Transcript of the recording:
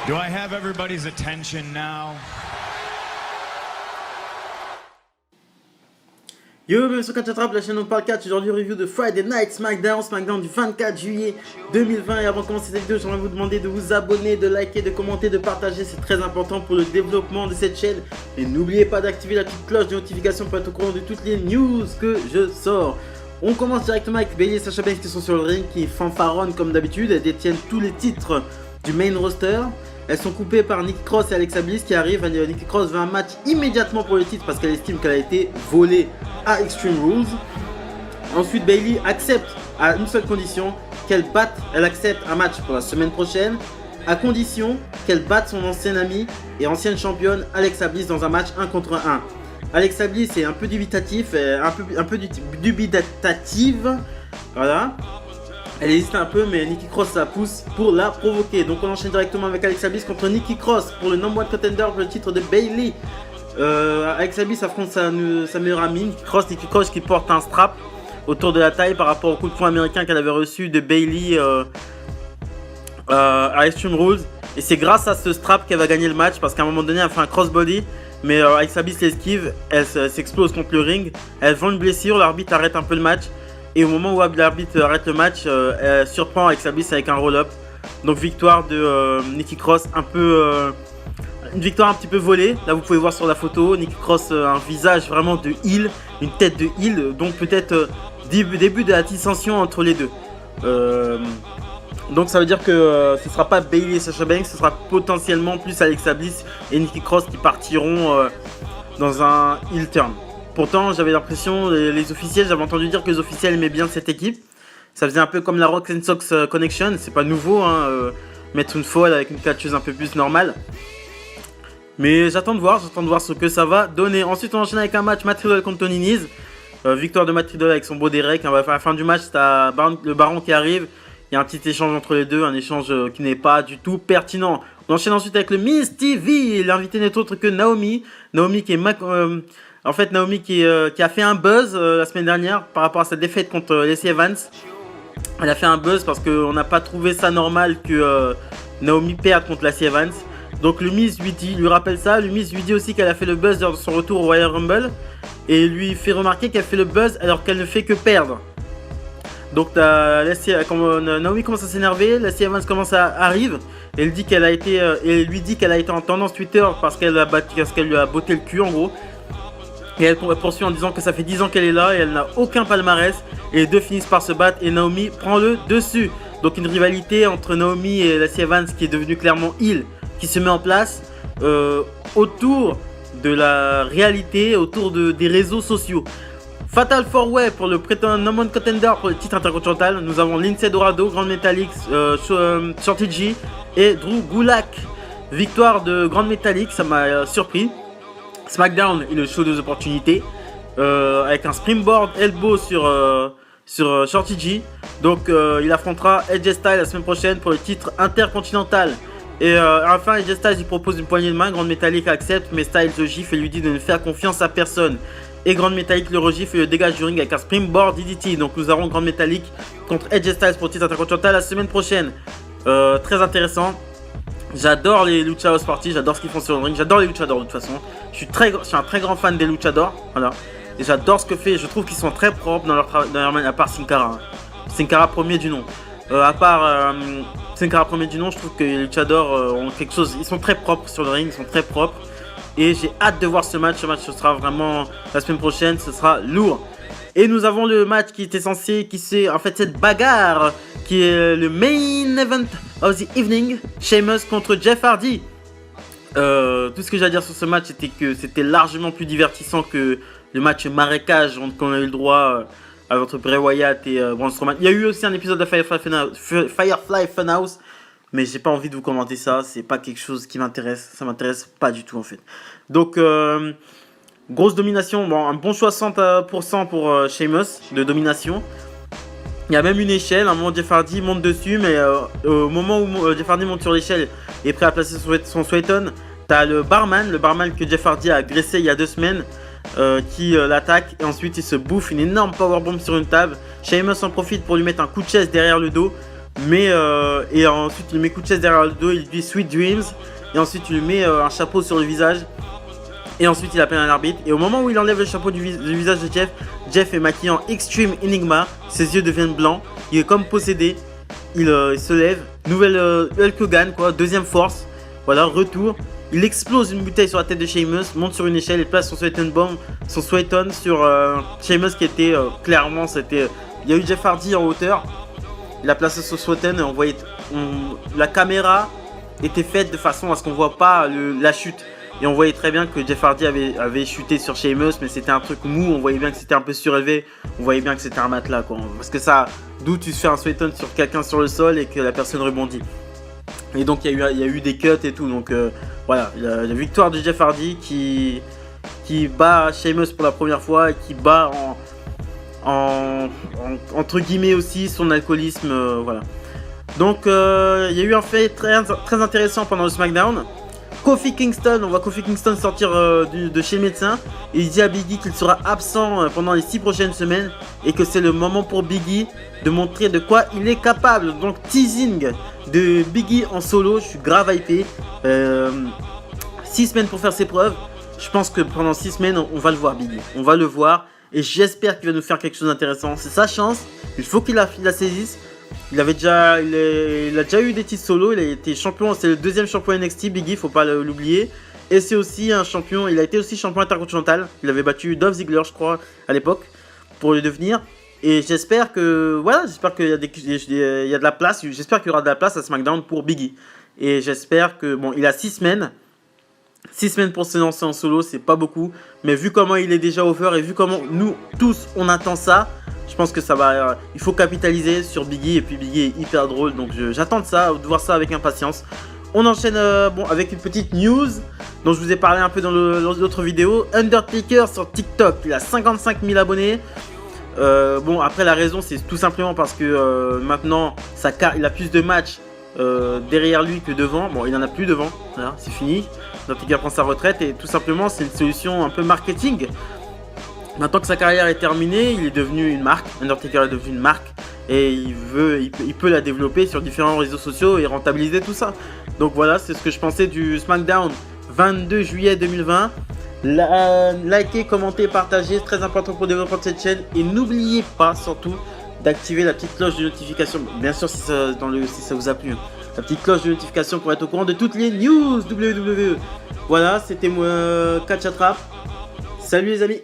Do I have everybody's attention now? Yo, bienvenue sur Catch Attrape, la chaîne où on parle catch. Aujourd'hui, review de Friday Night SmackDown du 24 juillet 2020. Et avant de commencer cette vidéo, j'aimerais vous demander de vous abonner, de liker, de commenter, de partager. C'est très important pour le développement de cette chaîne. Et n'oubliez pas d'activer la petite cloche de notification pour être au courant de toutes les news que je sors. On commence directement avec Bayley et Sasha Banks qui sont sur le ring, qui fanfaronnent comme d'habitude. Elles détiennent tous les titres du main roster. Elles sont coupées par Nikki Cross et Alexa Bliss qui arrivent. Nikki Cross veut un match immédiatement pour le titre parce qu'elle estime qu'elle a été volée à Extreme Rules. Ensuite, Bayley accepte à une seule condition, qu'elle batte, elle accepte un match pour la semaine prochaine, à condition qu'elle batte son ancienne amie et ancienne championne Alexa Bliss dans un match 1 contre 1. Alexa Bliss est un peu dubitative, dubitative, voilà. Elle hésite un peu, mais Nikki Cross la pousse pour la provoquer. Donc on enchaîne directement avec Alexa Bliss contre Nikki Cross pour le number one contender pour le titre de Bayley. Alexa Bliss affronte sa meilleure amie Nikki Cross qui porte un strap autour de la taille par rapport au coup de poing américain qu'elle avait reçu de Bayley à Extreme Rules. Et c'est grâce à ce strap qu'elle va gagner le match parce qu'à un moment donné elle fait un crossbody. Mais Alexa Bliss l'esquive, elle s'explose contre le ring. Elle vend une blessure, l'arbitre arrête un peu le match. Et au moment où l'arbitre arrête le match, elle surprend Alexa Bliss avec un roll-up. Donc victoire de Nikki Cross, une victoire un petit peu volée. Là vous pouvez voir sur la photo, Nikki Cross un visage vraiment de heel, une tête de heel. Donc peut-être début de la dissension entre les deux. Donc ça veut dire que ce ne sera pas Bayley et Sasha Banks, ce sera potentiellement plus Alexa Bliss et Nikki Cross qui partiront dans un heel turn. Pourtant, j'avais l'impression, les officiels, j'avais entendu dire que les officiels aimaient bien cette équipe. Ça faisait un peu comme la Rock and Sox Connection, c'est pas nouveau, hein, mettre une folle avec une catcheuse un peu plus normale. Mais j'attends de voir ce que ça va donner. Ensuite, on enchaîne avec un match Matt Riddle contre Tony Nese. Victoire de Matt Riddle avec son beau Derek. À la fin du match, t'as le Baron qui arrive. Il y a un petit échange entre les deux, un échange qui n'est pas du tout pertinent. On enchaîne ensuite avec le Miz TV. L'invité n'est autre que Naomi. Naomi qui a fait un buzz la semaine dernière par rapport à sa défaite contre Lacey Evans. Elle a fait un buzz parce qu'on n'a pas trouvé ça normal que Naomi perde contre Lacey Evans. Donc le Miz lui rappelle ça. Le Miz lui dit aussi qu'elle a fait le buzz lors de son retour au Royal Rumble. Et lui fait remarquer qu'elle fait le buzz alors qu'elle ne fait que perdre. Donc Naomi commence à s'énerver, Lacey Evans arrive et lui dit qu'elle a été en tendance Twitter parce qu'elle lui a botté le cul en gros. Et elle poursuit en disant que ça fait 10 ans qu'elle est là et elle n'a aucun palmarès. Et les deux finissent par se battre et Naomi prend le dessus. Donc une rivalité entre Naomi et Lacey Evans qui est devenue clairement heel, qui se met en place autour de la réalité, autour des réseaux sociaux. Fatal 4-Way pour le number one contender pour le titre intercontinental. Nous avons Lince Dorado, Grand Metalik, Shorty G et Drew Gulak. Victoire de Grand Metalik, ça m'a surpris. SmackDown est le show des opportunités avec un springboard elbow sur Shorty G. Donc il affrontera AJ Styles la semaine prochaine pour le titre intercontinental. Et enfin AJ Styles lui propose une poignée de main. Grand Metalik accepte mais Styles le gifle et lui dit de ne faire confiance à personne. Et Grand Metalik le regifle et le dégage du ring avec un springboard DDT. Donc nous aurons Grand Metalik contre AJ Styles pour le titre intercontinental la semaine prochaine. Très intéressant. J'adore les Lucha House Party, j'adore ce qu'ils font sur le ring, j'adore les luchadors de toute façon. Je suis un très grand fan des luchadors, voilà. Et j'adore ce que fait, je trouve qu'ils sont très propres dans leur main, à part Sin Cara. Sin Cara premier du nom. Sin Cara premier du nom, je trouve que les luchadors ont quelque chose, ils sont très propres sur le ring, ils sont très propres. Et j'ai hâte de voir ce match ce sera vraiment, la semaine prochaine, ce sera lourd. Et nous avons le match qui était censé, cette bagarre qui est le main event of the evening, Sheamus contre Jeff Hardy. Tout ce que j'ai à dire sur ce match c'était que c'était largement plus divertissant que le match marécage qu'on a eu le droit entre Bray Wyatt et Braun Strowman. Il y a eu aussi un épisode de Firefly Funhouse, mais j'ai pas envie de vous commenter ça, c'est pas quelque chose qui m'intéresse, ça m'intéresse pas du tout en fait. Donc grosse domination, un bon 60% pour Sheamus de domination. Il y a même une échelle, un moment Jeff Hardy monte dessus, mais au moment où Jeff Hardy monte sur l'échelle et est prêt à placer son sweaton, t'as le barman que Jeff Hardy a agressé il y a 2 semaines, qui l'attaque et ensuite il se bouffe une énorme powerbomb sur une table. Sheamus en profite pour lui mettre un coup de chaise derrière le dos. Mais et ensuite il lui met coup de chaise derrière le dos, il lui dit Sweet Dreams, et ensuite il lui met un chapeau sur le visage. Et ensuite il appelle un arbitre. Et au moment où il enlève le chapeau du visage de Jeff, Jeff est maquillé en Extreme Enigma. Ses yeux deviennent blancs. Il est comme possédé. Il se lève. Nouvelle Hulk Hogan, quoi. Deuxième force. Voilà, retour. Il explose une bouteille sur la tête de Sheamus. Monte sur une échelle et place son Sweat and Bomb, son Sweat-On sur Sheamus qui était clairement. Il y a eu Jeff Hardy en hauteur. Il a placé son Sweat-On et on voyait. La caméra était faite de façon à ce qu'on voit pas la chute. Et on voyait très bien que Jeff Hardy avait chuté sur Sheamus, mais c'était un truc mou, on voyait bien que c'était un peu surélevé, on voyait bien que c'était un matelas, quoi. Parce que ça, d'où tu fais un sweat-on sur quelqu'un sur le sol et que la personne rebondit. Et donc il y a eu des cuts et tout, donc voilà, la victoire de Jeff Hardy qui bat Sheamus pour la première fois et qui bat entre guillemets aussi son alcoolisme, voilà. Donc il y a eu un fait très, très intéressant pendant le SmackDown. Kofi Kingston, on voit Kofi Kingston sortir de chez le médecin et il dit à Big E qu'il sera absent pendant les 6 prochaines semaines et que c'est le moment pour Big E de montrer de quoi il est capable. Donc teasing de Big E en solo, je suis grave hypé. 6 semaines pour faire ses preuves. Je pense que pendant 6 semaines on va le voir Big E, on va le voir et j'espère qu'il va nous faire quelque chose d'intéressant. C'est sa chance, il faut qu'il la saisisse. Il a déjà eu des titres solo, il a été champion, c'est le deuxième champion NXT, Big E, faut pas l'oublier. Et c'est aussi un champion, il a été aussi champion intercontinental, il avait battu Dolph Ziggler je crois à l'époque pour le devenir. Et j'espère que, voilà, j'espère qu'il y a de la place, j'espère qu'il y aura de la place à SmackDown pour Big E. Et j'espère que, bon, il a 6 semaines. 6 semaines pour se lancer en solo, c'est pas beaucoup. Mais vu comment il est déjà over et vu comment nous tous on attend ça, je pense que ça va. Il faut capitaliser sur Big E. Et puis Big E est hyper drôle. Donc j'attends de voir ça avec impatience. On enchaîne avec une petite news dont je vous ai parlé un peu dans l'autre vidéo. Undertaker sur TikTok, il a 55 000 abonnés. Bon, après la raison c'est tout simplement parce que maintenant il a plus de matchs derrière lui que devant. Bon, il en a plus devant, voilà, c'est fini. Undertaker prend sa retraite et tout simplement c'est une solution un peu marketing. Maintenant que sa carrière est terminée, il est devenu une marque. Undertaker est devenu une marque et il peut la développer sur différents réseaux sociaux et rentabiliser tout ça. Donc voilà, c'est ce que je pensais du SmackDown 22 juillet 2020. Likez, commentez, partagez, c'est très important pour le développement de cette chaîne. Et n'oubliez pas surtout d'activer la petite cloche de notification. Bien sûr si ça vous a plu. Hein. La petite cloche de notification pour être au courant de toutes les news WWE. Voilà, c'était moi, Catch Attrape. Salut les amis.